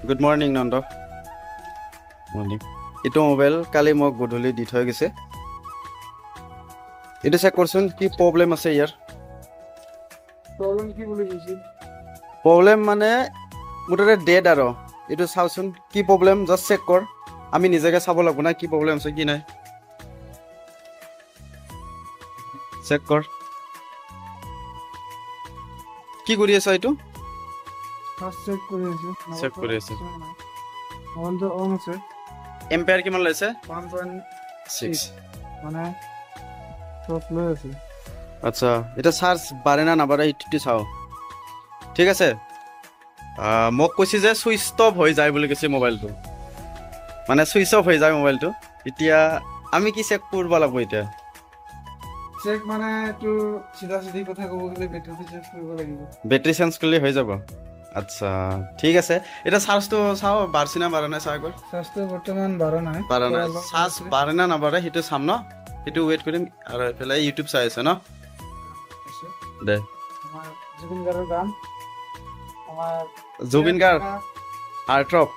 Good morning Nanda. Morning. এইটো mobile কালি মোক গধূলি দি থৈ গৈছে। এইটো চেক কৰচোন কি প্ৰব্লেম আছে ইয়াৰ। প্ৰব্লেম কি বুলি কৈছে? প্ৰব্লেম মানে মুঠতে ডেড আৰু এইটো চাওচোন কি প্ৰব্লেম জাষ্ট চেক কৰ। আমি নিজকে চাব লাগিব না কি প্ৰব্লেম আছে কি নাই। চেক কৰ কি কৰি আছা এইটো। ফাৰ্ষ্ট চেক কৰি আছো। চেক কৰি আছো। মোবাইলটো অন আছে। এম্পেয়াৰ কিমান লৈছে? 1.6 মানে টপ লৈ আছে। আচ্ছা এটা চাৰ্জ বাঢ়ে না নাবাঢ়ে এইটো চাওঁ। ঠিক আছে মোক কৈছে যে ছুইচ অফ হৈ যায় বুলি কৈছে মোবাইলটো, মানে ছুইচ অফ হৈ যায় মোবাইলটো। এতিয়া আমি কি চেক কৰিব লাগিব এতিয়া? চেক মানে এইটো চিধা চিধি কথা ক'ব গ'লে বেটাৰী চেক কৰিব লাগিব। বেটাৰী চেঞ্জ কৰিলে হৈ যাব। আচ্ছা ঠিক আছে এতিয়া চাৰ্জটো চাওঁ বাঢ়ছে না বাঢ়া নাই চাওঁ একবাৰ। চাৰ্জটো বৰ্তমান বাঢ়া নাই। চাৰ্জ বাঢ়ে না নাবাঢ়ে সেইটো চাম ন, সেইটো ৱেইট কৰিম। আৰু এইফালে ইউটিউব চাই আছে ন দে। আমাৰ জুবিন গাৰ্গৰ গান, আমাৰ জুবিন গাৰ্গ আৰ্ট্ৰপ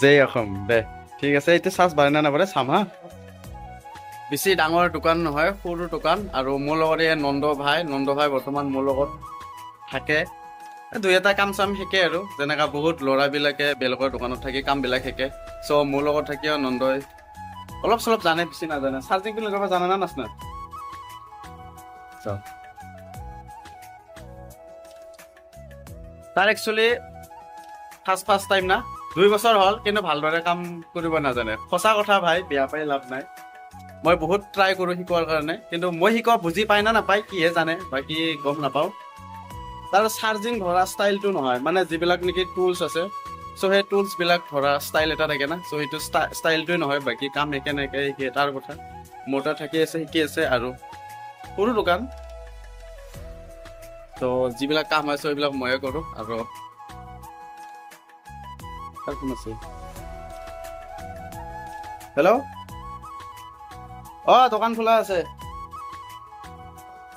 জয় অসম দে। ঠিক আছে এইটো চাৰ্জ বাঢ়ে না নাবাঢ়ে চাম হা। বেছি ডাঙৰ দোকান নহয়, সৰু দোকান। আৰু মোৰ লগত এই নন্দ ভাই বৰ্তমান মোৰ লগত থাকে। দুই এটা কাম চাম শিকে আৰু যেনেকা বহুত ল'ৰাবিলাকে বেলেগৰ দোকানত থাকি কামবিলাক শিকে। চ' মোৰ লগত থাকিও নন্দই অলপ চলপ জানে, বেছি নাজানে। চাৰ্জিংটো লগাব জানে না নাচনা? তাৰ একচুৱেলি ফাৰ্ষ্ট টাইম না, 2 বছৰ হ'ল কিন্তু ভালদৰে কাম কৰিব নাজানে। সঁচা কথা ভাই, বেয়া পাই লাভ নাই। মই বহুত ট্ৰাই কৰোঁ শিকোৱাৰ কাৰণে, কিন্তু মই শিকোৱা বুজি পাই না নাপায় কিহে জানে, বাকী গম নাপাওঁ। তাৰ চাৰ্জিং ধৰা ষ্টাইলটো নহয়, মানে যিবিলাক নেকি টুলছ আছে চ' সেই টুলছবিলাক ধৰা ষ্টাইল এটা থাকে না, চ' সেইটো ষ্টাইলটোৱে নহয়। বাকী কাম একেনেকে শিকে তাৰ কথা। মোৰ তাত থাকি আছে শিকি আছে আৰু সৰু দোকান। ত' যিবিলাক কাম আছে সেইবিলাক ময়ে কৰোঁ। আৰু কোন আছে? হেল্ল', দোকান খোলা আছে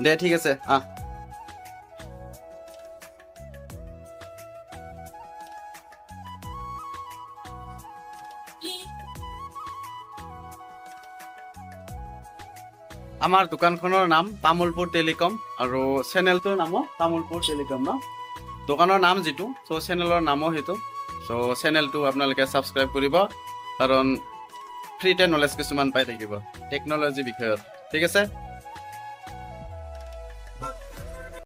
দে। ঠিক আছে আমাৰ দোকানখনৰ নাম তামোলপুৰ টেলিকম, আৰু চেনেলটোৰ নামো তামোলপুৰ টেলিকম ন। দোকানৰ নাম যিটো, চ' চেনেলৰ নামো সেইটো। চ' চেনেলটো আপোনালোকে ছাবস্ক্ৰাইব কৰিব, কাৰণ ফ্ৰীতে নলেজ কিছুমান পাই থাকিব টেকন'লজি বিষয়ত। ঠিক আছে।